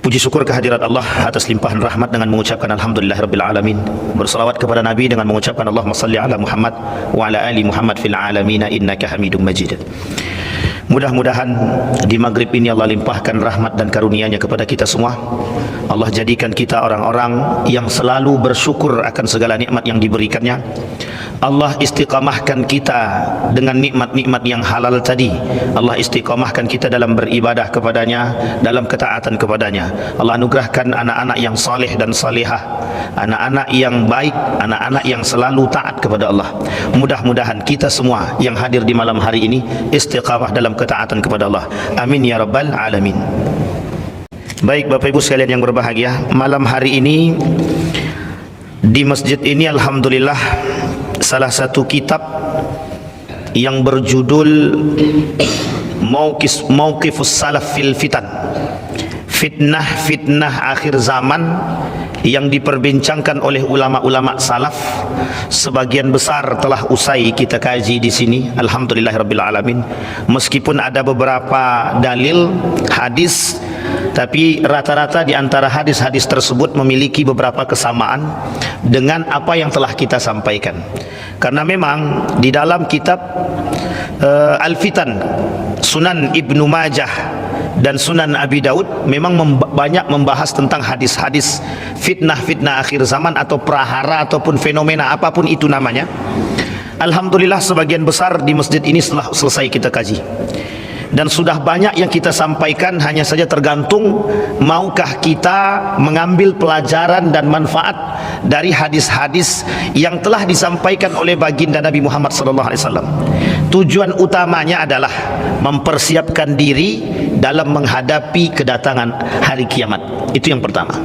Puji syukur kehadirat Allah atas limpahan rahmat dengan mengucapkan alhamdulillahirabbil alamin. Berselawat kepada Nabi dengan mengucapkan Allahumma salli ala Muhammad wa ala ali Muhammad fil alamin innaka Hamidum Majid. Mudah-mudahan di maghrib ini Allah limpahkan rahmat dan karunia-Nya kepada kita semua. Allah jadikan kita orang-orang yang selalu bersyukur akan segala nikmat yang diberikannya. Allah istiqamahkan kita dengan nikmat-nikmat yang halal tadi. Allah istiqamahkan kita dalam beribadah kepadanya, dalam ketaatan kepadanya. Allah anugerahkan anak-anak yang saleh dan salihah, anak-anak yang baik, anak-anak yang selalu taat kepada Allah. Mudah-mudahan kita semua yang hadir di malam hari ini istiqamah dalam ketaatan kepada Allah. Amin ya rabbal alamin. Baik Bapak Ibu sekalian yang berbahagia, malam hari ini di masjid ini alhamdulillah salah satu kitab yang berjudul Mauqifus Salaf fil Fitan, fitnah akhir zaman, yang diperbincangkan oleh ulama-ulama salaf. Sebagian besar telah usai kita kaji di sini, alhamdulillahirabbil alamin. Meskipun ada beberapa dalil hadis, tapi rata-rata di antara hadis-hadis tersebut memiliki beberapa kesamaan dengan apa yang telah kita sampaikan. Karena memang di dalam kitab Al-Fitan, Sunan Ibnu Majah dan Sunan Abi Daud memang banyak membahas tentang hadis-hadis fitnah akhir zaman atau prahara ataupun fenomena apapun itu namanya. Alhamdulillah sebagian besar di masjid ini setelah selesai kita kaji, dan sudah banyak yang kita sampaikan. Hanya saja tergantung maukah kita mengambil pelajaran dan manfaat dari hadis-hadis yang telah disampaikan oleh baginda Nabi Muhammad SAW. Tujuan utamanya adalah mempersiapkan diri dalam menghadapi kedatangan hari kiamat. Itu yang pertama.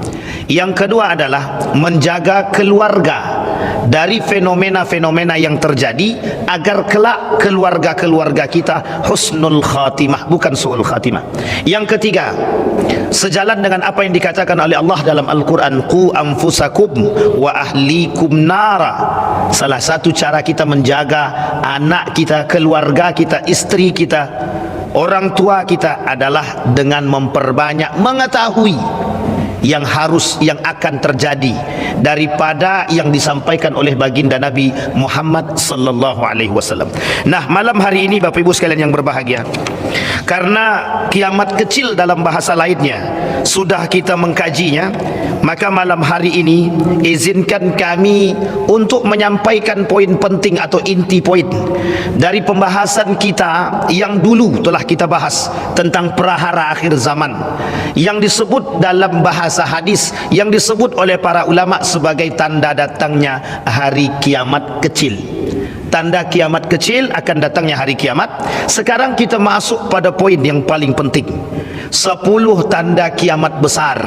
Yang kedua adalah menjaga keluarga dari fenomena-fenomena yang terjadi, agar kelak keluarga-keluarga kita husnul khatimah, bukan su'ul khatimah. Yang ketiga, sejalan dengan apa yang dikatakan oleh Allah dalam Al-Quran, qu anfusakum wa ahlikum nara. Salah satu cara kita menjaga anak kita, keluarga kita, istri kita, orang tua kita adalah dengan memperbanyak mengetahui yang akan terjadi daripada yang disampaikan oleh baginda Nabi Muhammad sallallahu alaihi wasallam. Nah, malam hari ini Bapak Ibu sekalian yang berbahagia, karena kiamat kecil dalam bahasa lainnya sudah kita mengkajinya, maka malam hari ini izinkan kami untuk menyampaikan poin penting atau inti poin dari pembahasan kita yang dulu telah kita bahas tentang prahara akhir zaman, yang disebut dalam bahasa hadis, yang disebut oleh para ulama sebagai tanda datangnya hari kiamat kecil. Tanda kiamat kecil akan datangnya hari kiamat. Sekarang kita masuk pada poin yang paling penting, 10 tanda kiamat besar.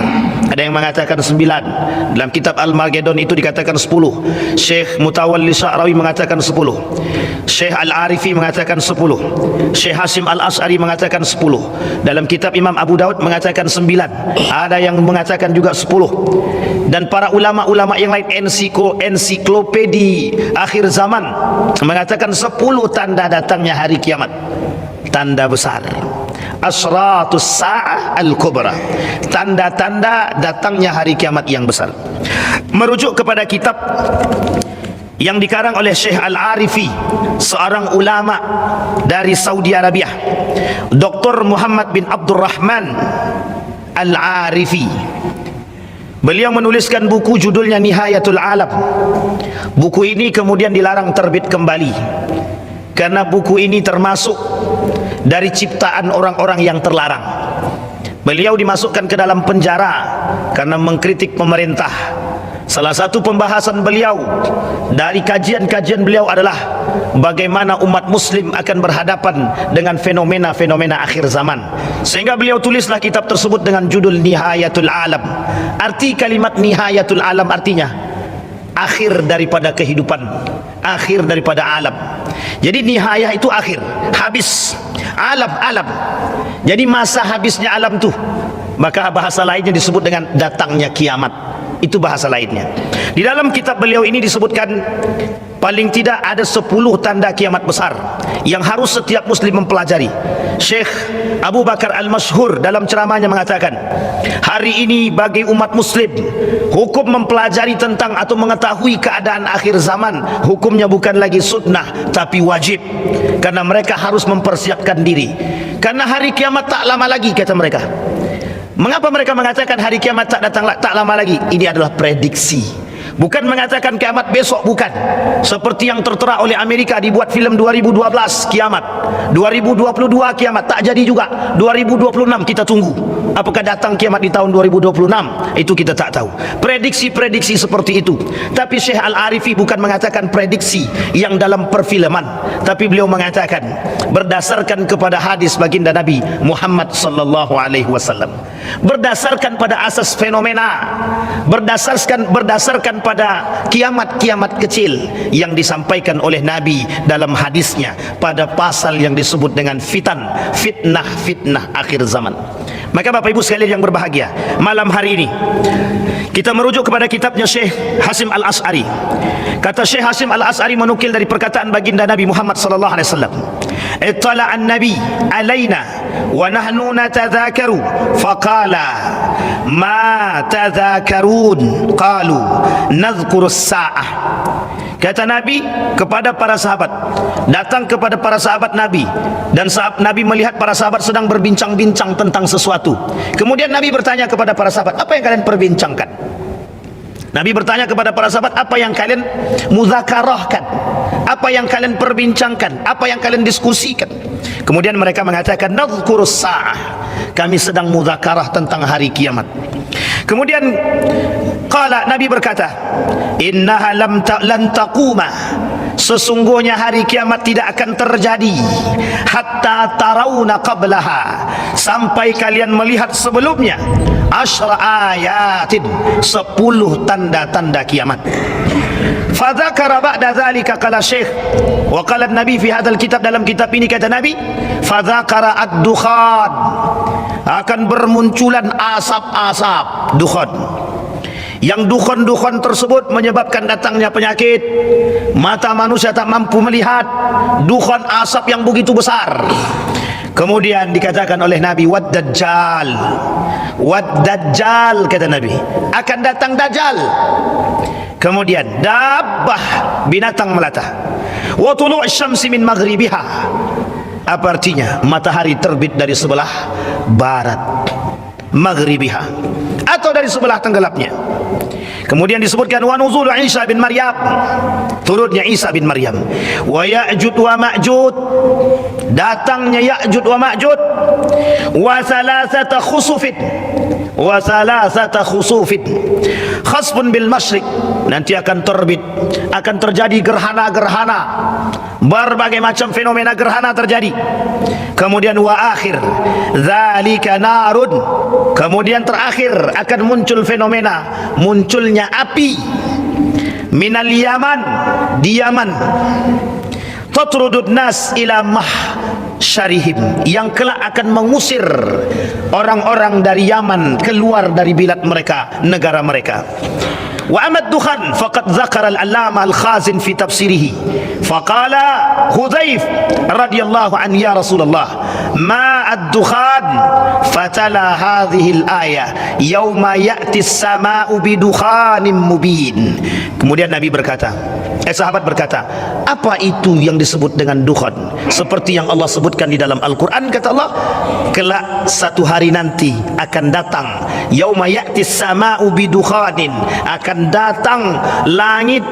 Ada yang mengatakan 9. Dalam kitab Al-Magedon itu dikatakan 10. Syekh Mutawalli Sya'rawi mengatakan 10. Syekh Al-Arifi mengatakan 10. Syekh Hasim Al-As'ari mengatakan 10. Dalam kitab Imam Abu Daud mengatakan 9. Ada yang mengatakan juga 10. Dan para ulama-ulama yang lain, ensiklopedi akhir zaman, mengatakan 10 tanda datangnya hari kiamat. Tanda besar, asratus sa'ah al-kubra, tanda-tanda datangnya hari kiamat yang besar. Merujuk kepada kitab yang dikarang oleh Syekh Al-Arifi, seorang ulama dari Saudi Arabia, Dr. Muhammad bin Abdurrahman Al-Arifi. Beliau menuliskan buku judulnya Nihayatul Alam. Buku ini kemudian dilarang terbit kembali, karena buku ini termasuk dari ciptaan orang-orang yang terlarang. Beliau dimasukkan ke dalam penjara karena mengkritik pemerintah. Salah satu pembahasan beliau dari kajian-kajian beliau adalah bagaimana umat muslim akan berhadapan dengan fenomena-fenomena akhir zaman. Sehingga beliau tulislah kitab tersebut dengan judul Nihayatul Alam. Arti kalimat Nihayatul Alam artinya akhir daripada kehidupan, akhir daripada alam. Jadi nihayah itu akhir, habis. Alam. Jadi masa habisnya alam tuh. Maka bahasa lainnya disebut dengan datangnya kiamat. Itu bahasa lainnya. Di dalam kitab beliau ini disebutkan paling tidak ada 10 tanda kiamat besar yang harus setiap muslim mempelajari. Syekh Abu Bakar Al-Masyhur dalam ceramahnya mengatakan, hari ini bagi umat muslim, hukum mempelajari tentang atau mengetahui keadaan akhir zaman, hukumnya bukan lagi sunnah tapi wajib, karena mereka harus mempersiapkan diri, karena hari kiamat tak lama lagi, kata mereka. Mengapa mereka mengatakan hari kiamat tak lama lagi? Ini adalah prediksi, bukan mengatakan kiamat besok, bukan. Seperti yang tertera oleh Amerika, dibuat film 2012 kiamat, 2022 kiamat, tak jadi juga. 2026 kita tunggu, apakah datang kiamat di tahun 2026? Itu kita tak tahu. Prediksi-prediksi seperti itu. Tapi Syekh Al-Arifi bukan mengatakan prediksi yang dalam perfilman, tapi beliau mengatakan berdasarkan kepada hadis baginda Nabi Muhammad sallallahu alaihi wasallam, berdasarkan pada asas fenomena, berdasarkan pada kiamat-kiamat kecil yang disampaikan oleh Nabi dalam hadisnya pada pasal yang disebut dengan fitnah akhir zaman. Maka Bapak Ibu sekalian yang berbahagia, malam hari ini kita merujuk kepada kitabnya Syekh Hasim Al-As'ari. Kata Syekh Hasim Al-As'ari menukil dari perkataan baginda Nabi Muhammad sallallahu alaihi wasallam, "Ittala'an Nabi alaina wa nahnu natadhakaru faqala ma tadhakarun qalu nadhkuru as-sa'ah." Kata Nabi kepada para sahabat, datang kepada para sahabat Nabi, dan saat Nabi melihat para sahabat sedang berbincang-bincang tentang sesuatu. Kemudian Nabi bertanya kepada para sahabat, apa yang kalian perbincangkan? Nabi bertanya kepada para sahabat, apa yang kalian mudzakarahkan? Apa yang kalian perbincangkan? Apa yang kalian diskusikan? Kemudian mereka mengatakan, nadhkurus sa'ah, kami sedang mudzakarah tentang hari kiamat. Kemudian Nabi berkata, innaha lan taquma, sesungguhnya hari kiamat tidak akan terjadi hatta tarawna qablaha, sampai kalian melihat sebelumnya asyra ayatin, 10 tanda-tanda kiamat. Fadzakara ba'da dzalika, qala Syekh wa qala Nabi fi hadzal kitab, dalam kitab ini kata Nabi, fadzakara ad-dukhan, akan bermunculan asap-asap dukhan. Yang dukhan-dukhan tersebut menyebabkan datangnya penyakit, mata manusia tak mampu melihat, dukhan asap yang begitu besar. Kemudian dikatakan oleh Nabi, wad dajjal, kata Nabi, akan datang dajjal. Kemudian dabbah, binatang melata. Wa tulu' syamsi min maghribiha, apa artinya? Matahari terbit dari sebelah barat, maghribiha, atau dari sebelah tenggelamnya. Kemudian disebutkan wa nuzul Isa bin Maryam, turunnya Isa bin Maryam. Wa Ya'jud wa Ma'jud, datangnya Ya'jud wa Ma'jud. Wa thalathata khusufin, khasfun bil masyriq, nanti akan terbit, akan terjadi gerhana-gerhana, berbagai macam fenomena gerhana terjadi. Kemudian wa akhir dzalika narun, kemudian terakhir akan muncul fenomena munculnya api minal Yaman, di Yaman, tatrudud nas ila mahsyarihim, yang kelak akan mengusir orang-orang dari Yaman keluar dari bilad mereka, negara mereka. Wa amad dukhan faqad dzakara al-allama al-khazin fi tafsirihi faqala Hudzaif radhiyallahu anhu, ya Rasulullah, ma ad-dukhan, fatala hadhihi al-ayah yauma ya'ti as-sama'u bidukhanin mubin. Kemudian Nabi berkata, sahabat berkata, apa itu yang disebut dengan dukhan? Seperti yang Allah sebutkan di dalam Al-Quran, kata Allah, kelak satu hari nanti akan datang, yauma ya'ti as-sama'u bidukhanin, akan datang langit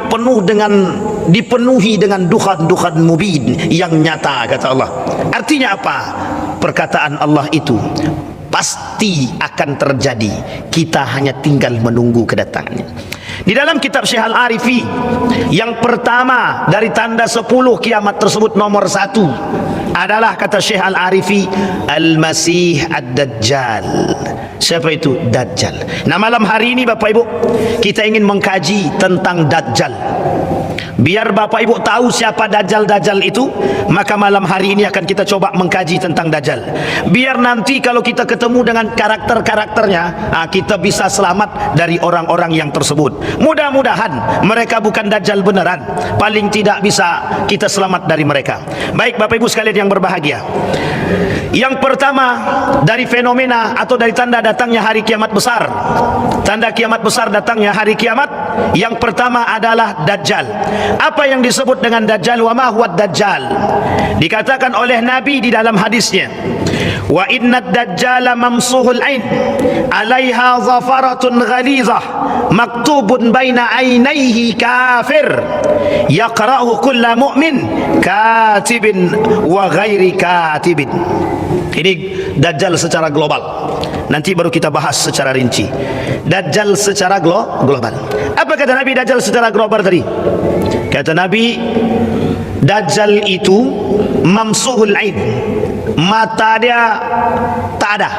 dipenuhi dengan dukhan mubin, yang nyata, kata Allah. Artinya apa? Perkataan Allah itu pasti akan terjadi, kita hanya tinggal menunggu kedatangannya. Di dalam kitab Syekh Al-Arifi, yang pertama dari tanda 10 kiamat tersebut, nomor 1 adalah, kata Syekh Al-Arifi, Al-Masih Ad-Dajjal. Siapa itu Dajjal? Nah, malam hari ini Bapak Ibu, kita ingin mengkaji tentang Dajjal. Biar Bapak Ibu tahu siapa Dajjal-Dajjal itu, maka malam hari ini akan kita coba mengkaji tentang Dajjal. Biar nanti kalau kita ketemu dengan karakter-karakternya, kita bisa selamat dari orang-orang yang tersebut. Mudah-mudahan mereka bukan Dajjal beneran. Paling tidak bisa kita selamat dari mereka. Baik Bapak Ibu sekalian yang berbahagia. Yang pertama dari fenomena atau dari tanda datangnya hari kiamat besar. Tanda kiamat besar datangnya hari kiamat, yang pertama adalah Dajjal. Apa yang disebut dengan Dajjal? Wa ma huwa Dajjal? Dikatakan oleh Nabi di dalam hadisnya, wa inna Dajjala mamsuhul ain, alaiha zafaratun ghalizah, maktubun baina ainaihi kafir, yaqra'uhu kulla mu'min, katibin wa ghairi katibin. Ini Dajjal secara global. Nanti baru kita bahas secara rinci. Dajjal secara global. Apa kata Nabi Dajjal secara global tadi? Kata Nabi, Dajjal itu mamsuhul ain, mata dia tak ada,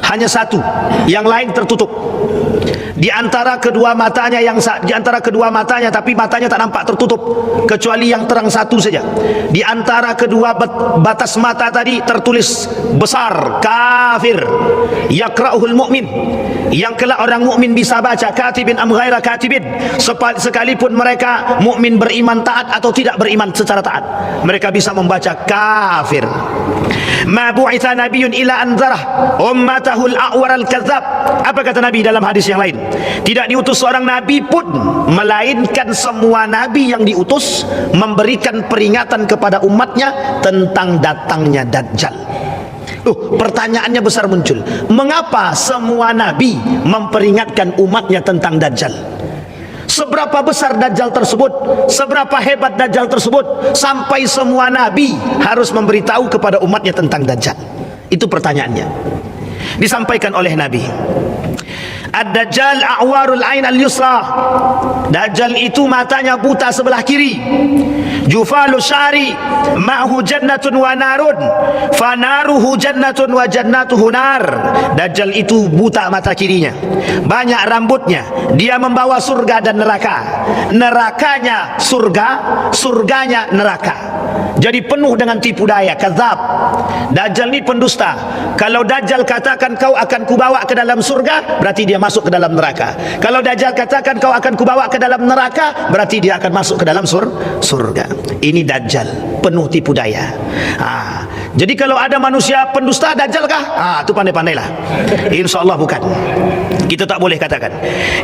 hanya satu, yang lain tertutup. Di antara kedua matanya tapi matanya tak nampak tertutup, kecuali yang terang satu saja. Di antara kedua batas mata tadi tertulis besar kafir, yaqra'uhul mu'min, yang kelak orang mukmin bisa baca, katibin am ghaira katibin, sekalipun mereka mukmin beriman taat atau tidak beriman secara taat, mereka bisa membaca kafir. Ma bu'itha nabiyyun ila anzarah ummatahul a'war al-kadzab. Apa kata Nabi dalam hadis yang lain? Tidak diutus seorang nabi pun, melainkan semua nabi yang diutus memberikan peringatan kepada umatnya tentang datangnya Dajjal. Pertanyaannya besar muncul, mengapa semua nabi memperingatkan umatnya tentang Dajjal? Seberapa besar Dajjal tersebut? Seberapa hebat Dajjal tersebut sampai semua nabi harus memberitahu kepada umatnya tentang Dajjal? Itu pertanyaannya. Disampaikan oleh Nabi, Ad-Dajjal a'warul ain al-yusra. Dajjal itu matanya buta sebelah kiri. Jufalu syari ma'hu jannatun wa narun, fanaruhu jannatun wa jannatuhu nar. Dajjal itu buta mata kirinya, banyak rambutnya, dia membawa surga dan neraka. Nerakanya surga, surganya neraka. Jadi penuh dengan tipu daya, kadzab. Dajjal ini pendusta. Kalau Dajjal katakan kau akan kubawa ke dalam surga, berarti dia masuk ke dalam neraka. Kalau Dajjal katakan kau akan kubawa ke dalam neraka, berarti dia akan masuk ke dalam surga. Ini Dajjal, penuh tipu daya. Jadi kalau ada manusia pendusta, Dajjal kah? Itu pandai-pandailah. InsyaAllah bukan. Kita tak boleh katakan.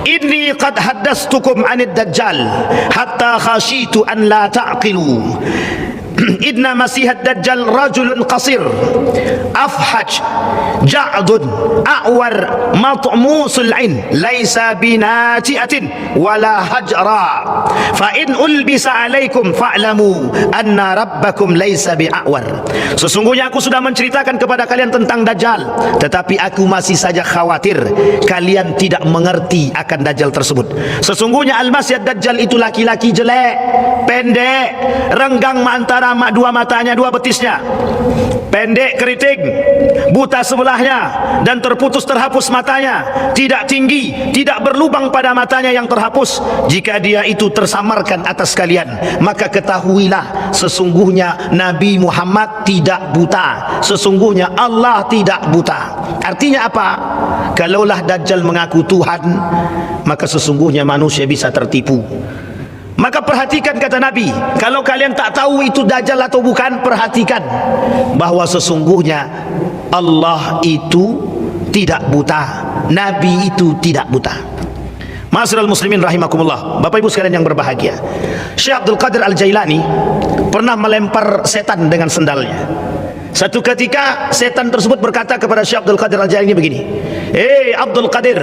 Inni qad haddastukum anid Dajjal hatta khashitu an la ta'qilu. Inna masihat Dajjal rajulun qasir afhaj ja'dun a'war mat'musul ain laisa binati'atin wala hajra fa in ulbisa alaikum fa'lamu anna rabbakum laisa bi'awar. Sesungguhnya aku sudah menceritakan kepada kalian tentang Dajjal, tetapi aku masih saja khawatir kalian tidak mengerti akan Dajjal tersebut. Sesungguhnya Al-Masih Dajjal itu laki-laki jelek, pendek, renggang antara dua matanya, dua betisnya, pendek keriting, buta sebelahnya, dan terhapus matanya, tidak tinggi, tidak berlubang pada matanya yang terhapus. Jika dia itu tersamarkan atas kalian, maka ketahuilah sesungguhnya Nabi Muhammad tidak buta, sesungguhnya Allah tidak buta. Artinya apa? Kalaulah Dajjal mengaku Tuhan, maka sesungguhnya manusia bisa tertipu. Maka perhatikan kata Nabi, kalau kalian tak tahu itu Dajjal atau bukan, perhatikan bahwa sesungguhnya Allah itu tidak buta, Nabi itu tidak buta. Ma'asyiral muslimin rahimakumullah, Bapak Ibu sekalian yang berbahagia, Syekh Abdul Qadir Al-Jailani pernah melempar setan dengan sendalnya. Satu ketika setan tersebut berkata kepada Syekh Abdul Qadir Al-Jailani begini, Abdul Qadir,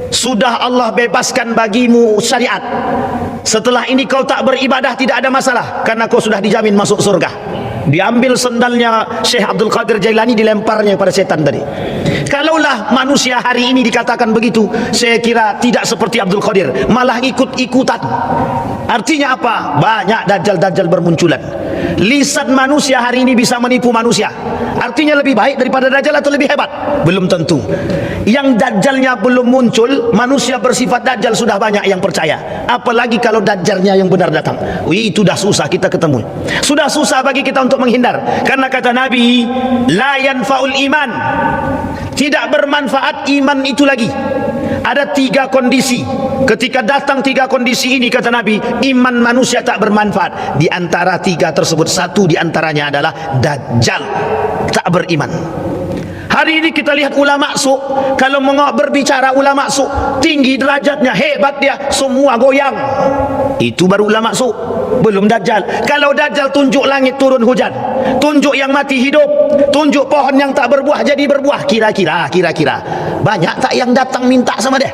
sudah Allah bebaskan bagimu syariat. Setelah ini kau tak beribadah tidak ada masalah, karena kau sudah dijamin masuk surga. Diambil sendalnya Syekh Abdul Qadir Jailani, dilemparnya pada setan tadi. Kalaulah manusia hari ini dikatakan begitu, saya kira tidak seperti Abdul Qadir, malah ikut-ikutan. Artinya apa? Banyak dajjal-dajjal bermunculan. Lisan manusia hari ini bisa menipu manusia. Artinya lebih baik daripada dajjal atau lebih hebat? Belum tentu. Yang dajjalnya belum muncul, manusia bersifat dajjal sudah banyak yang percaya. Apalagi kalau dajjalnya yang benar datang. Itu dah susah kita ketemu. Sudah susah bagi kita untuk menghindar. Karena kata Nabi, la yanfa'ul iman. Tidak bermanfaat iman itu lagi. Ada 3 kondisi. Ketika datang 3 kondisi ini, kata Nabi, iman manusia tak bermanfaat. Di antara 3 tersebut, satu di antaranya adalah dajjal tak beriman. Hari ini kita lihat ulama su, kalau berbicara ulama su, tinggi derajatnya, hebat dia, semua goyang. Itu baru ulama su, belum dajjal. Kalau dajjal tunjuk langit turun hujan, tunjuk yang mati hidup, tunjuk pohon yang tak berbuah jadi berbuah. Kira-kira banyak tak yang datang minta sama dia?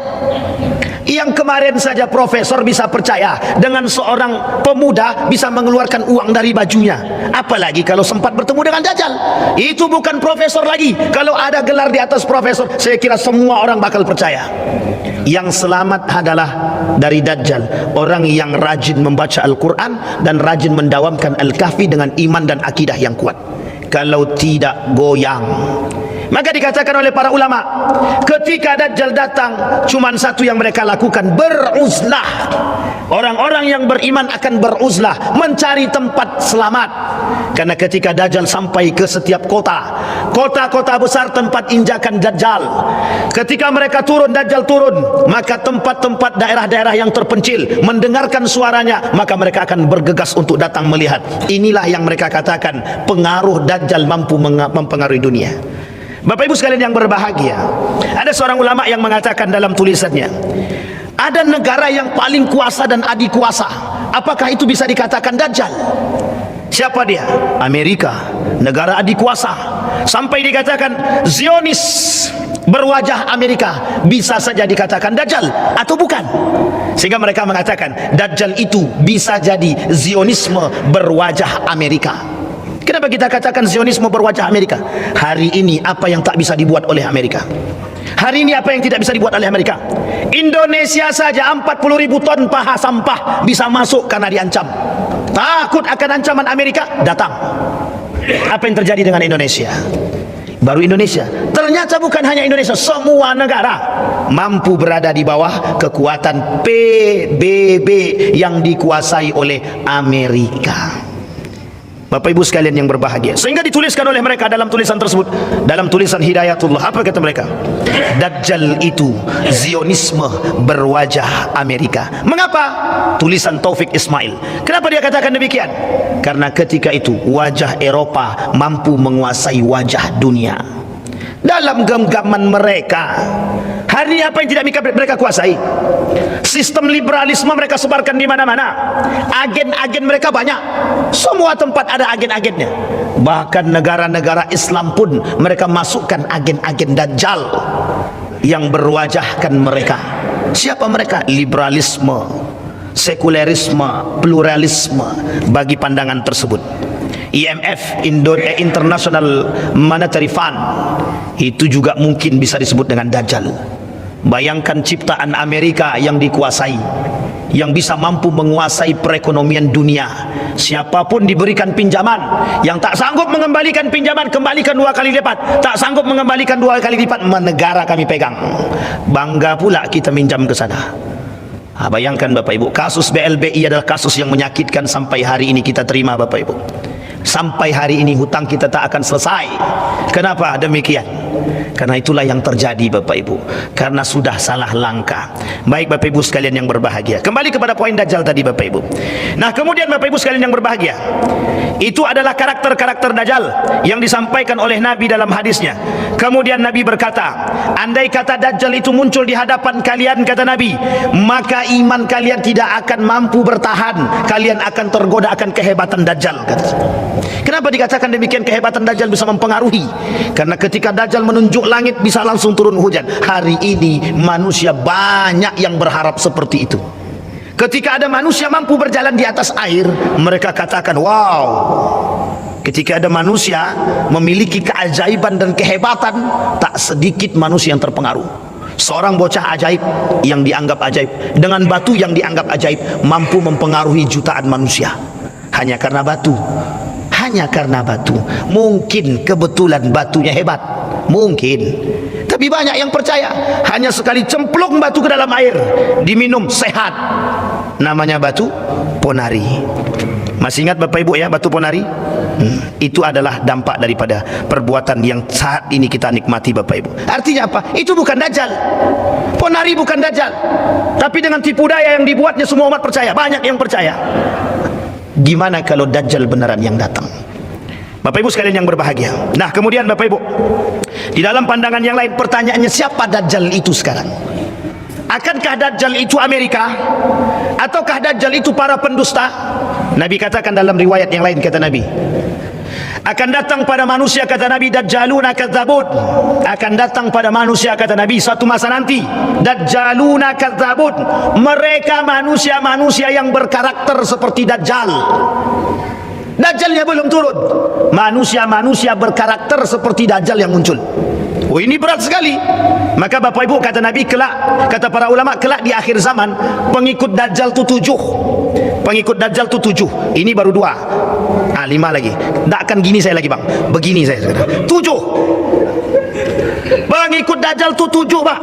Yang kemarin saja profesor bisa percaya dengan seorang pemuda bisa mengeluarkan uang dari bajunya, apalagi kalau sempat bertemu dengan dajjal. Itu bukan profesor lagi. Kalau ada gelar di atas profesor, saya kira semua orang bakal percaya. Yang selamat adalah dari dajjal orang yang rajin membaca Al-Quran dan rajin mendawamkan Al-Kahfi dengan iman dan akidah yang kuat. Kalau tidak, goyang. Maka dikatakan oleh para ulama, ketika dajjal datang, cuma satu yang mereka lakukan, beruzlah. Orang-orang yang beriman akan beruzlah, mencari tempat selamat. Karena ketika dajjal sampai ke setiap kota-kota besar tempat injakan dajjal, ketika mereka turun, dajjal turun, maka tempat-tempat daerah-daerah yang terpencil mendengarkan suaranya, maka mereka akan bergegas untuk datang melihat. Inilah yang mereka katakan pengaruh dajjal mampu mempengaruhi dunia. Bapak Ibu sekalian yang berbahagia, ada seorang ulama yang mengatakan dalam tulisannya, ada negara yang paling kuasa dan adik kuasa. Apakah itu bisa dikatakan dajjal? Siapa dia? Amerika, negara adik kuasa. Sampai dikatakan Zionis berwajah Amerika, bisa saja dikatakan dajjal atau bukan. Sehingga mereka mengatakan dajjal itu bisa jadi Zionisme berwajah Amerika. Kenapa kita katakan Zionisme berwajah Amerika? Hari ini apa yang tak bisa dibuat oleh Amerika? Hari ini apa yang tidak bisa dibuat oleh Amerika? Indonesia saja 40.000 ton paha sampah bisa masuk karena diancam. Takut akan ancaman Amerika, datang. Apa yang terjadi dengan Indonesia? Baru Indonesia. Ternyata bukan hanya Indonesia, semua negara mampu berada di bawah kekuatan PBB yang dikuasai oleh Amerika. Bapak Ibu sekalian yang berbahagia, sehingga dituliskan oleh mereka dalam tulisan tersebut, dalam tulisan Hidayatullah, apa kata mereka? Dajjal itu Zionisme berwajah Amerika. Mengapa? Tulisan Taufik Ismail. Kenapa dia katakan demikian? Karena ketika itu wajah Eropa mampu menguasai wajah dunia. Dalam genggaman mereka, hari ini apa yang tidak mereka kuasai? Sistem liberalisme mereka sebarkan di mana-mana. Agen-agen mereka banyak. Semua tempat ada agen-agennya. Bahkan negara-negara Islam pun mereka masukkan agen-agen dajjal yang berwajahkan mereka. Siapa mereka? Liberalisme, sekulerisme, pluralisme bagi pandangan tersebut. IMF, International Monetary Fund, itu juga mungkin bisa disebut dengan dajjal. Bayangkan ciptaan Amerika yang dikuasai, yang bisa mampu menguasai perekonomian dunia. Siapapun diberikan pinjaman, yang tak sanggup mengembalikan pinjaman, kembalikan 2 kali lipat. Tak sanggup mengembalikan 2 kali lipat, negara kami pegang. Bangga pula kita minjam ke sana. Bayangkan Bapak Ibu, kasus BLBI adalah kasus yang menyakitkan sampai hari ini kita terima Bapak Ibu. Sampai hari ini hutang kita tak akan selesai. Kenapa demikian? Karena itulah yang terjadi Bapak Ibu, karena sudah salah langkah. Baik Bapak Ibu sekalian yang berbahagia, kembali kepada poin dajjal tadi Bapak Ibu. Nah kemudian Bapak Ibu sekalian yang berbahagia, itu adalah karakter-karakter dajjal yang disampaikan oleh Nabi dalam hadisnya. Kemudian Nabi berkata, andai kata dajjal itu muncul di hadapan kalian, kata Nabi, maka iman kalian tidak akan mampu bertahan. Kalian akan tergoda akan kehebatan dajjal, kata. Kenapa dikatakan demikian? Kehebatan dajjal bisa mempengaruhi. Karena ketika dajjal menunjuk langit bisa langsung turun hujan. Hari ini manusia banyak yang berharap seperti itu. Ketika ada manusia mampu berjalan di atas air, mereka katakan, wow, Ketika ada manusia memiliki keajaiban dan kehebatan, tak sedikit manusia yang terpengaruh. Seorang bocah ajaib yang dianggap ajaib, dengan batu yang dianggap ajaib, mampu mempengaruhi jutaan manusia. Hanya karena batu. Hanya karena batu. Mungkin kebetulan batunya hebat. Mungkin. Tapi banyak yang percaya. Hanya sekali cemplung batu ke dalam air, diminum sehat. Namanya batu ponari. Masih ingat Bapak Ibu ya batu ponari? Itu adalah dampak daripada perbuatan yang saat ini kita nikmati Bapak Ibu. Artinya apa? Itu bukan Dajjal. Ponari bukan Dajjal. Tapi dengan tipu daya yang dibuatnya semua umat percaya. Banyak yang percaya. Gimana kalau Dajjal beneran yang datang? Bapak Ibu sekalian yang berbahagia. Nah kemudian Bapak Ibu, di dalam pandangan yang lain, pertanyaannya siapa Dajjal itu sekarang? Akankah Dajjal itu Amerika? Ataukah Dajjal itu para pendusta? Nabi katakan dalam riwayat yang lain, kata Nabi, akan datang pada manusia, kata Nabi, Dajjaluna kadzabun. Akan datang pada manusia, kata Nabi, suatu masa nanti, Dajjaluna kadzabun. Mereka manusia-manusia yang berkarakter seperti Dajjal. Dajjalnya belum turun, manusia-manusia berkarakter seperti Dajjal yang muncul. Oh ini berat sekali. Maka Bapak Ibu, kata Nabi, kelak, kata para ulama, kelak di akhir zaman pengikut Dajjal itu 7. Pengikut Dajjal itu 7. Ini baru 2. 5 lagi. Tak akan gini saya lagi bang. Begini saya sekarang. 7. Pengikut Dajjal itu 7 pak.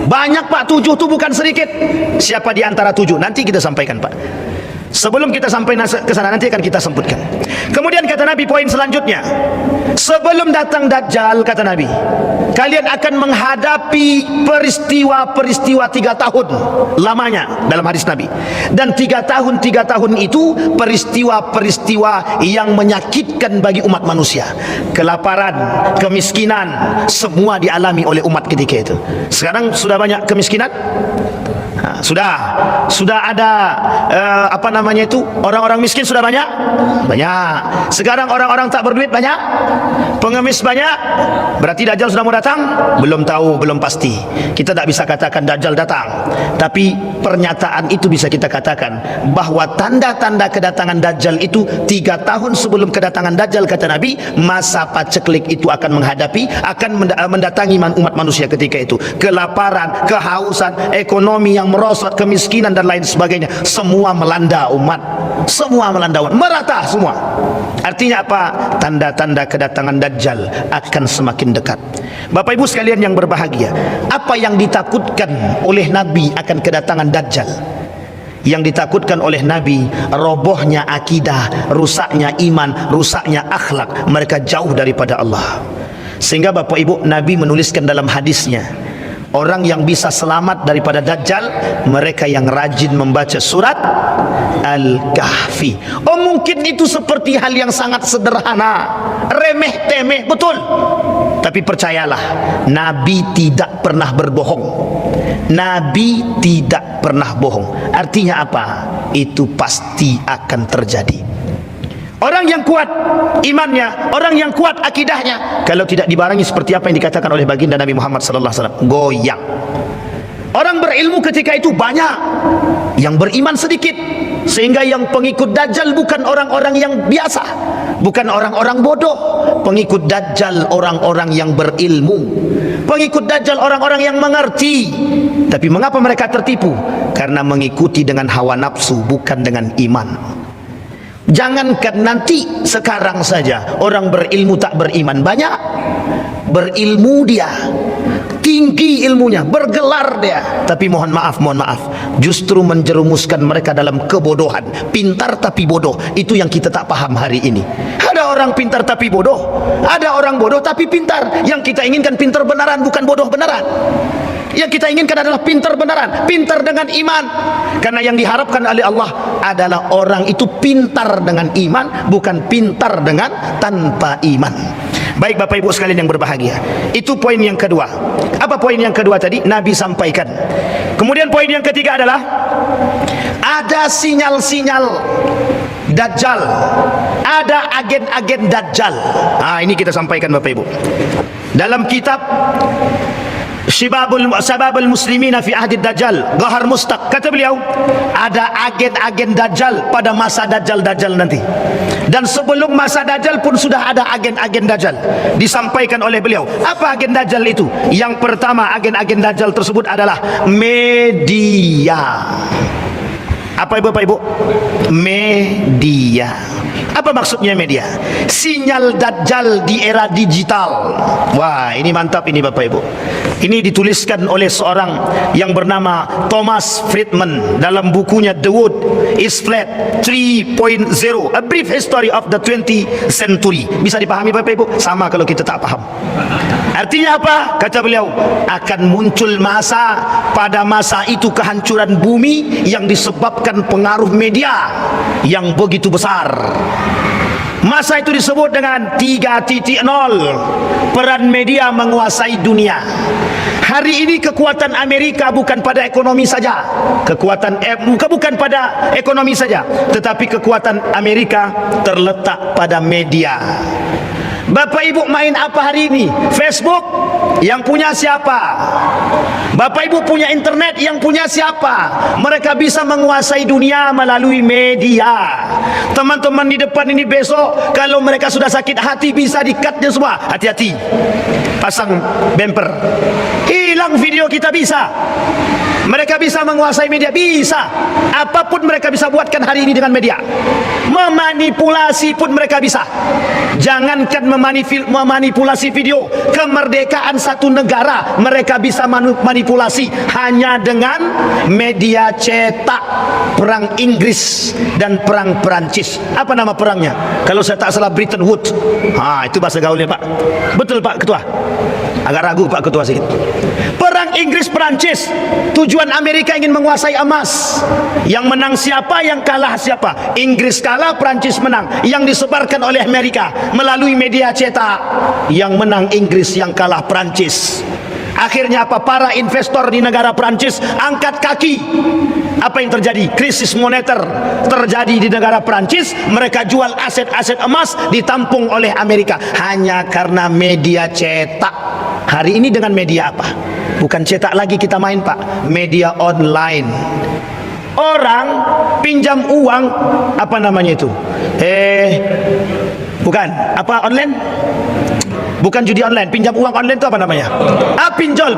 Banyak pak, 7 itu bukan sedikit. Siapa di antara 7? Nanti kita sampaikan pak. Sebelum kita sampai ke sana nanti akan kita sebutkan. Kemudian kata Nabi poin selanjutnya, sebelum datang Dajjal, kata Nabi, kalian akan menghadapi peristiwa-peristiwa 3 tahun lamanya dalam hadis Nabi. Dan 3 tahun itu peristiwa-peristiwa yang menyakitkan bagi umat manusia. Kelaparan, kemiskinan, semua dialami oleh umat ketika itu. Sekarang sudah banyak kemiskinan? Sudah ada orang-orang miskin sudah banyak. Sekarang orang-orang tak berduit banyak, pengemis banyak. Berarti Dajjal sudah mau datang? Belum tahu, belum pasti. Kita tak bisa katakan Dajjal datang, tapi pernyataan itu bisa kita katakan bahwa tanda-tanda kedatangan Dajjal itu 3 tahun sebelum kedatangan Dajjal, kata Nabi, masa paceklik itu akan mendatangi umat manusia ketika itu. Kelaparan, kehausan, ekonomi yang merosot, kemiskinan dan lain sebagainya, semua melanda umat, merata semua. Artinya apa? Tanda-tanda kedatangan Dajjal akan semakin dekat. Bapak Ibu sekalian yang berbahagia, apa yang ditakutkan oleh Nabi akan kedatangan Dajjal? Yang ditakutkan oleh Nabi, robohnya akidah, rusaknya iman, rusaknya akhlak, mereka jauh daripada Allah. Sehingga Bapak Ibu, Nabi menuliskan dalam hadisnya, orang yang bisa selamat daripada Dajjal, mereka yang rajin membaca surat Al-Kahfi. Oh mungkin itu seperti hal yang sangat sederhana, remeh temeh, betul. Tapi percayalah, Nabi tidak pernah berbohong. Nabi tidak pernah bohong. Artinya apa? Itu pasti akan terjadi. Orang yang kuat imannya, orang yang kuat akidahnya, kalau tidak dibarengi seperti apa yang dikatakan oleh baginda Nabi Muhammad SAW, goyang. Orang berilmu ketika itu banyak, yang beriman sedikit. Sehingga yang pengikut Dajjal bukan orang-orang yang biasa, bukan orang-orang bodoh. Pengikut Dajjal orang-orang yang berilmu. Pengikut Dajjal orang-orang yang mengerti. Tapi mengapa mereka tertipu? Karena mengikuti dengan hawa nafsu, bukan dengan iman. Jangankan nanti, sekarang saja orang berilmu tak beriman banyak. Berilmu dia, tinggi ilmunya, bergelar dia, tapi mohon maaf, justru menjerumuskan mereka dalam kebodohan. Pintar tapi bodoh, itu yang kita tak paham hari ini. Ada orang pintar tapi bodoh, ada orang bodoh tapi pintar. Yang kita inginkan pintar benaran, bukan bodoh benaran. Yang kita inginkan adalah pintar benaran, pintar dengan iman. Karena yang diharapkan oleh Allah adalah orang itu pintar dengan iman, bukan pintar dengan tanpa iman. Baik Bapak Ibu sekalian yang berbahagia, itu poin yang kedua. Apa poin yang kedua tadi? Nabi sampaikan. Kemudian poin yang ketiga adalah ada sinyal-sinyal Dajjal, ada agen-agen Dajjal. Ini kita sampaikan Bapak Ibu. Dalam kitab Syababul muslimina fi ahdi dajjal ghahar mustaq. Kata beliau, ada agen-agen dajjal pada masa dajjal nanti, dan sebelum masa dajjal pun sudah ada agen-agen dajjal. Disampaikan oleh beliau, apa agen dajjal itu? Yang pertama, agen-agen dajjal tersebut adalah media. Apa Bapak Ibu? Media. Apa maksudnya media? Sinyal dajjal di era digital. Wah, ini mantap ini Bapak Ibu. Ini dituliskan oleh seorang yang bernama Thomas Friedman dalam bukunya The Wood is Flat 3.0, A Brief History of the 20th Century. Bisa dipahami Bapak Ibu? Sama kalau kita tak paham. Artinya apa? Kata beliau, akan muncul pada masa itu kehancuran bumi yang disebabkan pengaruh media yang begitu besar. Masa itu disebut dengan 3.0, peran media menguasai dunia. Hari ini kekuatan Amerika bukan pada ekonomi saja, bukan pada ekonomi saja, tetapi kekuatan Amerika terletak pada media. Bapak Ibu main apa hari ini? Facebook, yang punya siapa? Bapak Ibu punya internet, yang punya siapa? Mereka bisa menguasai dunia melalui media. Teman-teman di depan ini besok, kalau mereka sudah sakit hati, bisa di-cutnya semua. Hati-hati, pasang bumper, hilang video kita bisa. Mereka bisa menguasai media, bisa. Apapun mereka bisa buatkan hari ini dengan media. Memanipulasi pun mereka bisa. Jangankan memanipulasi video, kemerdekaan satu negara mereka bisa manipulasi hanya dengan media cetak. Perang Inggris dan perang Perancis. Apa nama perangnya? Kalau saya tak salah, Bretton Woods. Itu bahasa gaulnya Pak. Betul Pak Ketua? Agak ragu Pak Ketua sedikit. Perang Inggris Perancis, tujuan Amerika ingin menguasai emas. Yang menang siapa, yang kalah siapa? Inggris kalah, Perancis menang. Yang disebarkan oleh Amerika melalui media cetak. Yang menang Inggris, yang kalah Perancis. Akhirnya apa? Para investor di negara Perancis angkat kaki. Apa yang terjadi? Krisis moneter terjadi di negara Perancis. Mereka jual aset-aset emas, ditampung oleh Amerika hanya karena media cetak. Hari ini dengan media apa? Bukan cetak lagi kita main Pak, media online. Orang pinjam uang, apa namanya itu? Bukan, apa online? Bukan judi online, pinjam uang online itu apa namanya?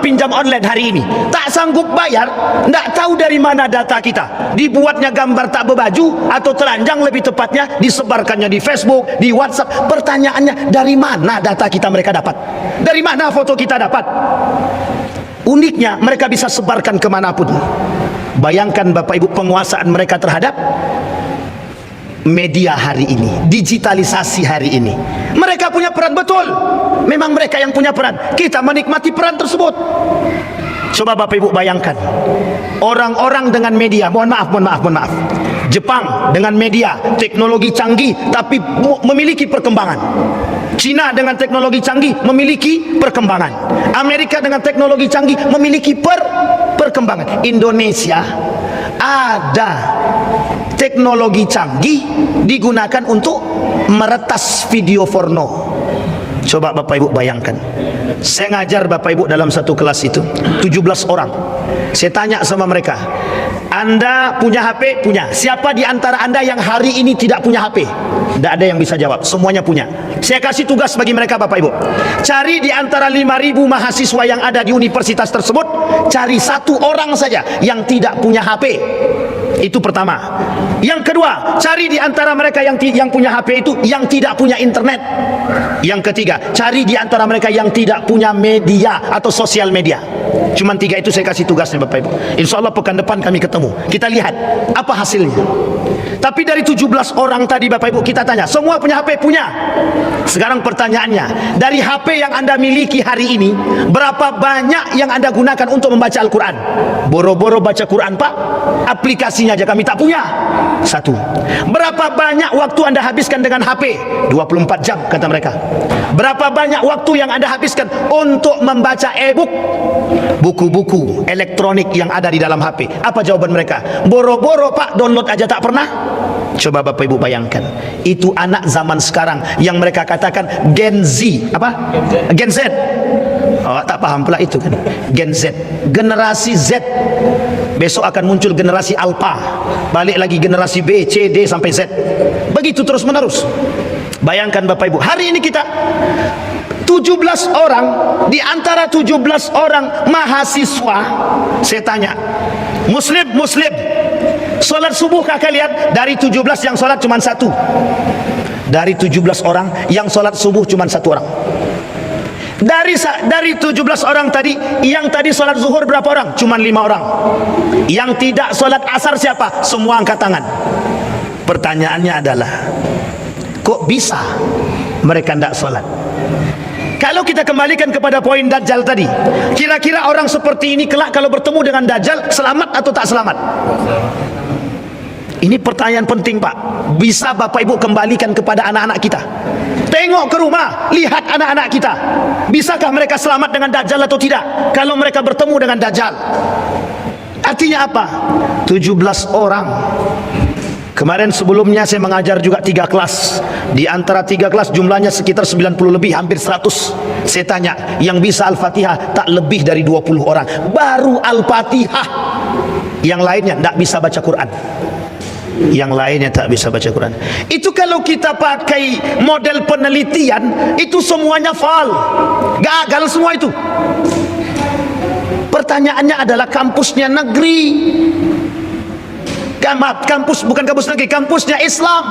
Pinjam online hari ini. Tak sanggup bayar, tak tahu dari mana data kita. Dibuatnya gambar tak berbaju atau telanjang lebih tepatnya, disebarkannya di Facebook, di WhatsApp. Pertanyaannya, dari mana data kita mereka dapat? Dari mana foto kita dapat? Uniknya, mereka bisa sebarkan kemanapun. Bayangkan Bapak Ibu penguasaan mereka terhadap media hari ini, digitalisasi hari ini. Mereka punya peran, betul. Memang mereka yang punya peran. Kita menikmati peran tersebut. Coba Bapak Ibu bayangkan, orang-orang dengan media, mohon maaf. Jepang dengan media, teknologi canggih tapi memiliki perkembangan. Cina dengan teknologi canggih memiliki perkembangan. Amerika dengan teknologi canggih memiliki perkembangan. Indonesia ada teknologi canggih digunakan untuk meretas video porno. Coba Bapak Ibu bayangkan. Saya ngajar Bapak Ibu dalam satu kelas itu 17 orang. Saya tanya sama mereka, Anda punya HP? Punya. Siapa di antara Anda yang hari ini tidak punya HP? Tidak ada yang bisa jawab, semuanya punya. Saya kasih tugas bagi mereka Bapak Ibu, cari di antara 5.000 mahasiswa yang ada di universitas tersebut, cari satu orang saja yang tidak punya HP. Itu pertama. Yang kedua, cari di antara mereka yang punya HP itu yang tidak punya internet. Yang ketiga, cari di antara mereka yang tidak punya media atau sosial media. Cuman 3 itu saya kasih tugasnya Bapak Ibu. Insya Allah pekan depan kami ketemu. Kita lihat apa hasilnya. Tapi dari 17 orang tadi Bapak Ibu kita tanya, semua punya HP? Punya. Sekarang pertanyaannya, dari HP yang Anda miliki hari ini, berapa banyak yang Anda gunakan untuk membaca Al-Quran? Boro-boro baca Quran Pak, aplikasinya aja kami tak punya. 1. Berapa banyak waktu Anda habiskan dengan HP? 24 jam kata mereka. Berapa banyak waktu yang Anda habiskan untuk membaca e-book, buku-buku elektronik yang ada di dalam HP? Apa jawaban mereka? Boro-boro Pak, download aja tak pernah. Coba Bapak Ibu bayangkan, itu anak zaman sekarang yang mereka katakan Gen Z, apa? Gen Z. Awak tak paham pula itu kan. Gen Z, generasi Z. Besok akan muncul generasi Alpha, balik lagi generasi B, C, D sampai Z. Begitu terus menerus. Bayangkan Bapak Ibu, hari ini kita 17 orang, di antara 17 orang mahasiswa, saya tanya, Muslim, solat subuhkah kalian? Dari 17 yang solat cuma satu. Dari 17 orang yang solat subuh cuma satu orang. Dari 17 orang tadi, yang tadi solat zuhur berapa orang? Cuma 5 orang. Yang tidak solat asar siapa? Semua angkat tangan. Pertanyaannya adalah, kok bisa mereka tidak solat? Kalau kita kembalikan kepada poin Dajjal tadi, kira-kira orang seperti ini kelak kalau bertemu dengan Dajjal selamat atau tak selamat? Ini pertanyaan penting, Pak. Bisa Bapak Ibu kembalikan kepada anak-anak kita. Tengok ke rumah, lihat anak-anak kita. Bisakah mereka selamat dengan Dajjal atau tidak kalau mereka bertemu dengan Dajjal? Artinya apa? 17 orang. Kemarin sebelumnya saya mengajar juga 3 kelas. Di antara 3 kelas jumlahnya sekitar 90 lebih, hampir 100. Saya tanya, yang bisa Al-Fatihah tak lebih dari 20 orang. Baru Al-Fatihah. Yang lainnya tidak bisa baca Quran. Yang lainnya tak bisa baca Quran. Itu kalau kita pakai model penelitian, itu semuanya fal. Gagal semua itu. Pertanyaannya adalah kampusnya negeri. Kampus, bukan kampus negeri, kampusnya Islam.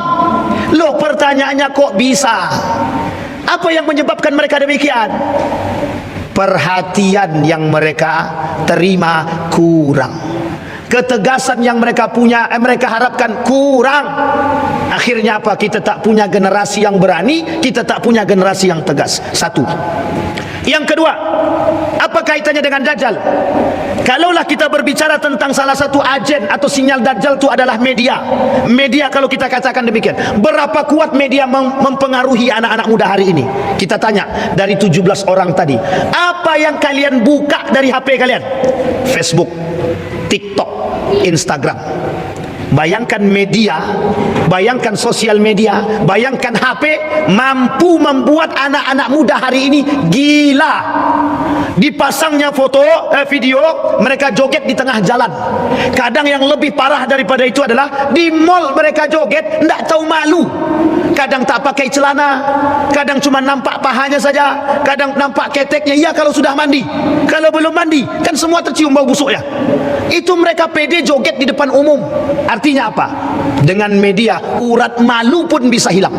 Loh, pertanyaannya kok bisa? Apa yang menyebabkan mereka demikian? Perhatian yang mereka terima kurang. Ketegasan yang mereka punya, mereka harapkan kurang. Akhirnya apa? Kita tak punya generasi yang berani, kita tak punya generasi yang tegas. Satu. Yang kedua, apa kaitannya dengan Dajjal? Kalaulah kita berbicara tentang salah satu agen atau sinyal Dajjal itu adalah media. Media, kalau kita katakan demikian, berapa kuat media mempengaruhi anak-anak muda hari ini? Kita tanya, dari 17 orang tadi, apa yang kalian buka dari HP kalian? Facebook, TikTok, Instagram. Bayangkan media, bayangkan sosial media, bayangkan HP mampu membuat anak-anak muda hari ini gila. Dipasangnya foto, video mereka joget di tengah jalan. Kadang yang lebih parah daripada itu adalah di mall mereka joget, tidak tahu malu. Kadang tak pakai celana, kadang cuma nampak pahanya saja, kadang nampak keteknya. Ya kalau sudah mandi, kalau belum mandi kan semua tercium bau busuknya. Itu mereka pede joget di depan umum. Artinya apa? Dengan media urat malu pun bisa hilang.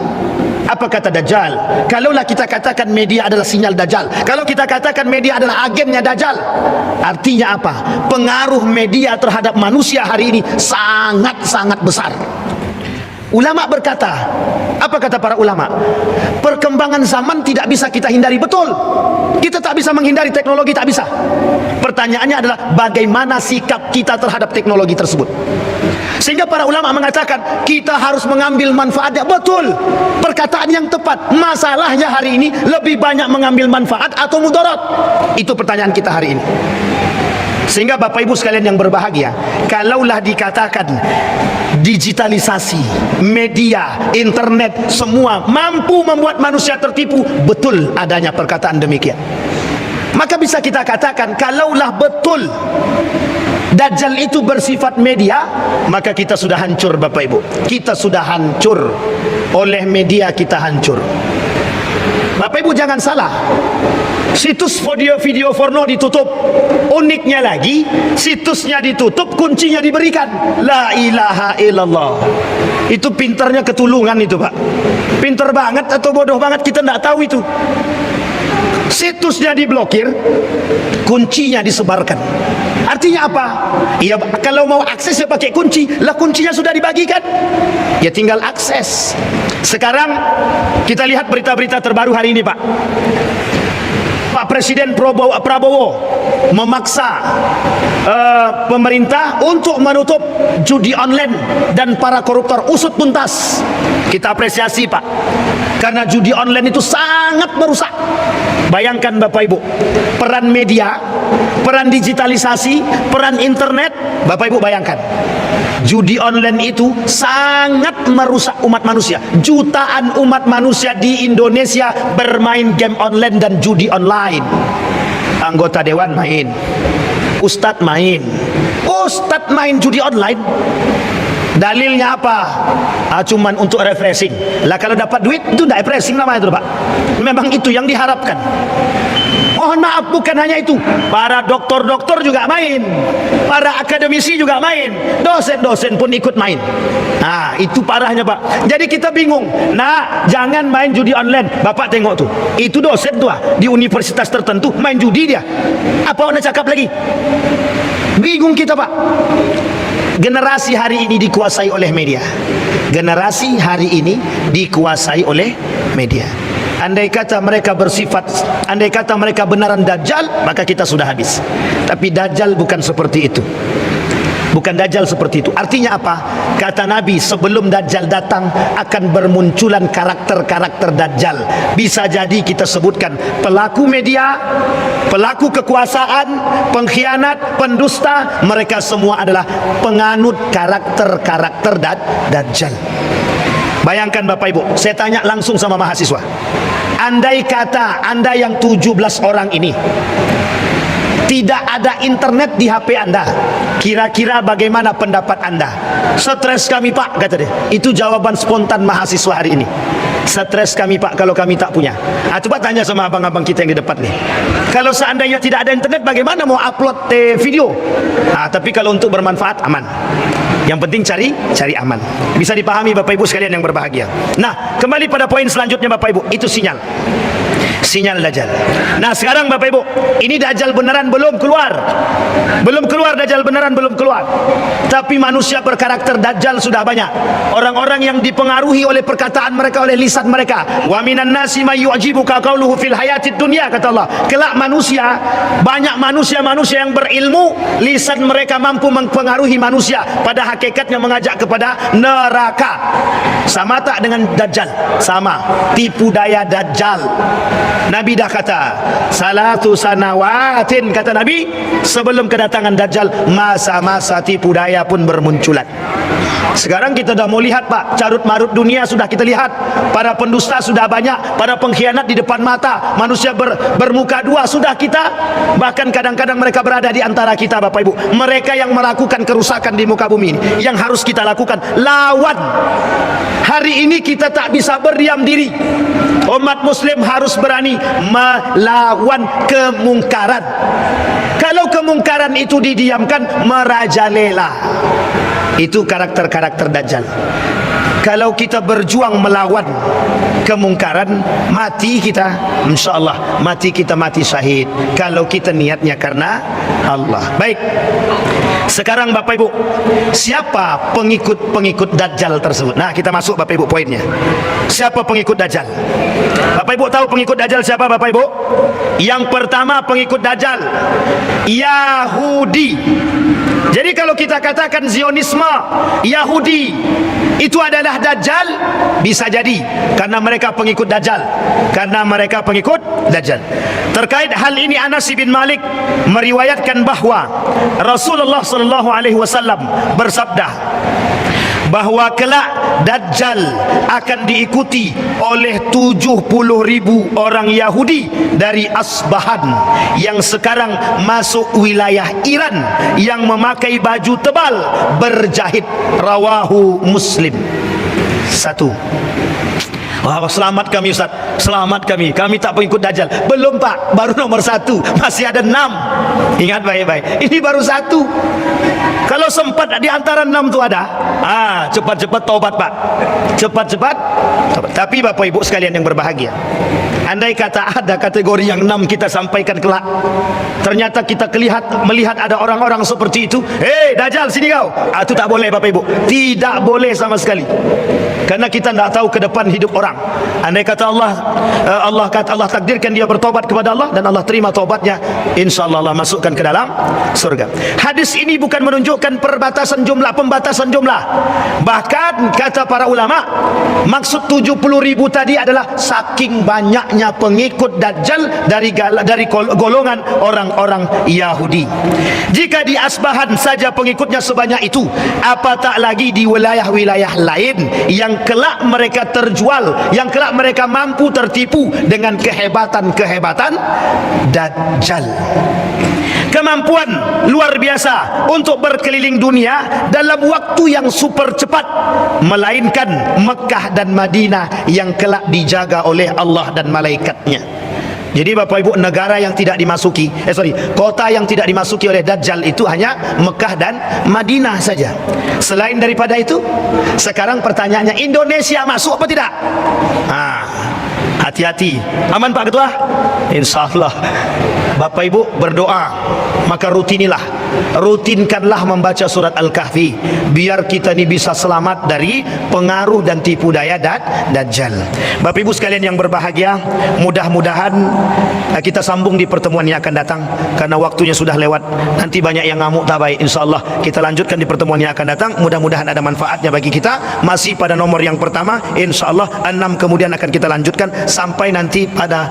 Apa kata Dajjal? Kalaulah kita katakan media adalah sinyal Dajjal, kalau kita katakan media adalah agennya Dajjal, artinya apa? Pengaruh media terhadap manusia hari ini sangat-sangat besar. Ulama berkata, apa kata para ulama? Perkembangan zaman tidak bisa kita hindari. Betul, kita tak bisa menghindari teknologi, tak bisa. Pertanyaannya adalah bagaimana sikap kita terhadap teknologi tersebut. Sehingga para ulama mengatakan kita harus mengambil manfaatnya. Betul, perkataan yang tepat. Masalahnya hari ini lebih banyak mengambil manfaat atau mudarat. Itu pertanyaan kita hari ini. Sehingga Bapak Ibu sekalian yang berbahagia, kalaulah dikatakan digitalisasi, media, internet, semua mampu membuat manusia tertipu, betul adanya perkataan demikian. Maka bisa kita katakan, kalaulah betul Dajjal itu bersifat media, maka kita sudah hancur Bapak Ibu. Kita sudah hancur. Oleh media kita hancur. Bapak Ibu jangan salah, situs video porno ditutup. Uniknya lagi, situsnya ditutup, kuncinya diberikan. La ilaha illallah. Itu pintarnya ketulungan itu, Pak. Pintar banget atau bodoh banget, kita tidak tahu itu. Situsnya diblokir, kuncinya disebarkan. Artinya apa? Ya, kalau mau akses ya pakai kunci. Lah kuncinya sudah dibagikan, ya tinggal akses. Sekarang kita lihat berita-berita terbaru hari ini, Pak. Pak Presiden Prabowo memaksa pemerintah untuk menutup judi online dan para koruptor. Usut tuntas. Kita apresiasi, Pak, karena judi online itu sangat merusak. Bayangkan Bapak Ibu, peran media, peran digitalisasi, peran internet. Bapak Ibu bayangkan, judi online itu sangat merusak umat manusia. Jutaan umat manusia di Indonesia bermain game online dan judi online. anggota dewan main, ustadz main, judi online. Dalilnya apa? Cuman untuk refreshing. Lah kalau dapat duit itu tidak refreshing namanya itu, Pak. Memang itu yang diharapkan. Mohon maaf, bukan hanya itu. Para doktor-doktor juga main, para akademisi juga main, dosen-dosen pun ikut main. Nah, itu parahnya, Pak. Jadi kita bingung. Nah, jangan main judi online. Bapak tengok tuh, itu dosen tuh di universitas tertentu main judi dia. Apa nak cakap lagi? Bingung kita, Pak. Generasi hari ini dikuasai oleh media. Generasi hari ini dikuasai oleh media. Andai kata mereka benaran Dajjal, maka kita sudah habis. Tapi Dajjal bukan seperti itu. Bukan Dajjal seperti itu. Artinya apa? Kata Nabi, sebelum Dajjal datang akan bermunculan karakter-karakter Dajjal. Bisa jadi kita sebutkan pelaku media, pelaku kekuasaan, pengkhianat, pendusta. Mereka semua adalah penganut karakter-karakter Dajjal. Bayangkan Bapak Ibu, saya tanya langsung sama mahasiswa. Andai kata Anda yang 17 orang ini tidak ada internet di HP Anda, kira-kira bagaimana pendapat Anda? Stres kami, Pak, kata dia. Itu jawaban spontan mahasiswa hari ini. Stres kami, Pak, kalau kami tak punya. Coba tanya sama abang-abang kita yang di depan nih. Kalau seandainya tidak ada internet, bagaimana mau upload video? Tapi kalau untuk bermanfaat, aman. Yang penting cari aman. Bisa dipahami Bapak Ibu sekalian yang berbahagia. Nah, kembali pada poin selanjutnya Bapak Ibu, itu sinyal Dajjal. Nah, sekarang Bapak Ibu, ini Dajjal beneran belum keluar. Dajjal beneran belum keluar. Tapi manusia berkarakter Dajjal sudah banyak. Orang-orang yang dipengaruhi oleh perkataan mereka, oleh lisan mereka. Wa minan nasi may yu'jibuka qawluhu fil hayatid dunya, kata Allah. Kelak manusia, banyak manusia yang berilmu, lisan mereka mampu mempengaruhi manusia, pada hakikatnya mengajak kepada neraka. Sama tak dengan Dajjal? Sama. Tipu daya Dajjal. Nabi dah kata, salatu sanawatin, kata Nabi, sebelum kedatangan Dajjal, masa-masa tipu daya pun bermunculan. Sekarang kita dah mau lihat, Pak, carut marut dunia sudah kita lihat. Para pendusta sudah banyak, para pengkhianat di depan mata, manusia bermuka dua sudah kita. Bahkan kadang-kadang mereka berada di antara kita, Bapak Ibu. Mereka yang melakukan kerusakan di muka bumi ini, yang harus kita lakukan, lawan. Hari ini kita tak bisa berdiam diri. Umat muslim harus berani melawan kemungkaran. Kalau kemungkaran itu didiamkan, merajalela. Itu karakter-karakter Dajjal. Kalau kita berjuang melawan kemungkaran, mati kita, insyaAllah mati kita mati syahid. Kalau kita niatnya karena Allah. Baik, sekarang Bapak Ibu, siapa pengikut Dajjal tersebut? Nah, kita masuk Bapak Ibu poinnya. Siapa pengikut Dajjal? Bapak Ibu tahu pengikut Dajjal siapa, Bapak Ibu? Yang pertama pengikut Dajjal, Yahudi. Jadi kalau kita katakan Zionisme, Yahudi itu adalah Dajjal, bisa jadi karena mereka pengikut Dajjal. Terkait hal ini, Anas bin Malik meriwayatkan bahwa Rasulullah sallallahu alaihi wasallam bersabda bahwa kelak Dajjal akan diikuti oleh 70.000 orang Yahudi dari Asbahan yang sekarang masuk wilayah Iran, yang memakai baju tebal berjahit. Rawahu Muslim. Satu. Wah, selamat kami Ustaz, selamat kami tak pengikut Dajjal. Belum, Pak, baru nomor 1, masih ada 6. Ingat baik-baik, ini baru 1. Kalau sempat di antara 6 itu ada, cepat-cepat taubat, Pak, cepat-cepat taubat. Tapi Bapak Ibu sekalian yang berbahagia, andai kata ada kategori yang 6 kita sampaikan kelak, ternyata kita melihat ada orang-orang seperti itu, Dajjal sini kau, itu tak boleh Bapak Ibu, tidak boleh sama sekali. Karena kita tidak tahu ke depan hidup orang. Andai kata Allah takdirkan dia bertobat kepada Allah dan Allah terima taubatnya, insyaallah Allah masukkan ke dalam surga. Hadis ini bukan menunjukkan pembatasan jumlah. Bahkan kata para ulama, maksud 70.000 tadi adalah saking banyaknya pengikut Dajjal dari golongan orang-orang Yahudi. Jika di Asbahan saja pengikutnya sebanyak itu, apa tak lagi di wilayah-wilayah lain yang kelak mereka terjual yang kelak mereka mampu tertipu dengan kehebatan-kehebatan Dajjal. Kemampuan luar biasa untuk berkeliling dunia dalam waktu yang super cepat, melainkan Mekah dan Madinah yang kelak dijaga oleh Allah dan malaikatnya. Jadi Bapak Ibu, negara yang tidak dimasuki, kota yang tidak dimasuki oleh Dajjal itu hanya Mekah dan Madinah saja. Selain daripada itu, sekarang pertanyaannya, Indonesia masuk apa tidak? Hati-hati. Aman Pak Ketua? InsyaAllah. Bapak Ibu berdoa, maka rutinkanlah membaca surat Al-Kahfi, biar kita ini bisa selamat dari pengaruh dan tipu daya Dajjal. Bapak Ibu sekalian yang berbahagia, mudah-mudahan kita sambung di pertemuan yang akan datang, karena waktunya sudah lewat. Nanti banyak yang ngamuk, tak baik. InsyaAllah kita lanjutkan di pertemuan yang akan datang. Mudah-mudahan ada manfaatnya bagi kita. Masih pada nomor yang pertama, InsyaAllah 6 kemudian akan kita lanjutkan sampai nanti pada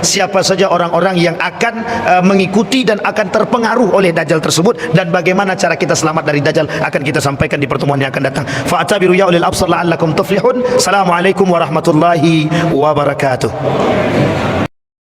siapa saja orang-orang yang akan mengikuti dan akan terpengaruh oleh Dajjal tersebut, dan bagaimana cara kita selamat dari Dajjal akan kita sampaikan di pertemuan yang akan datang. Fa'tabiru ya ulil absar la'allakum tuflihun. Assalamualaikum warahmatullahi wabarakatuh.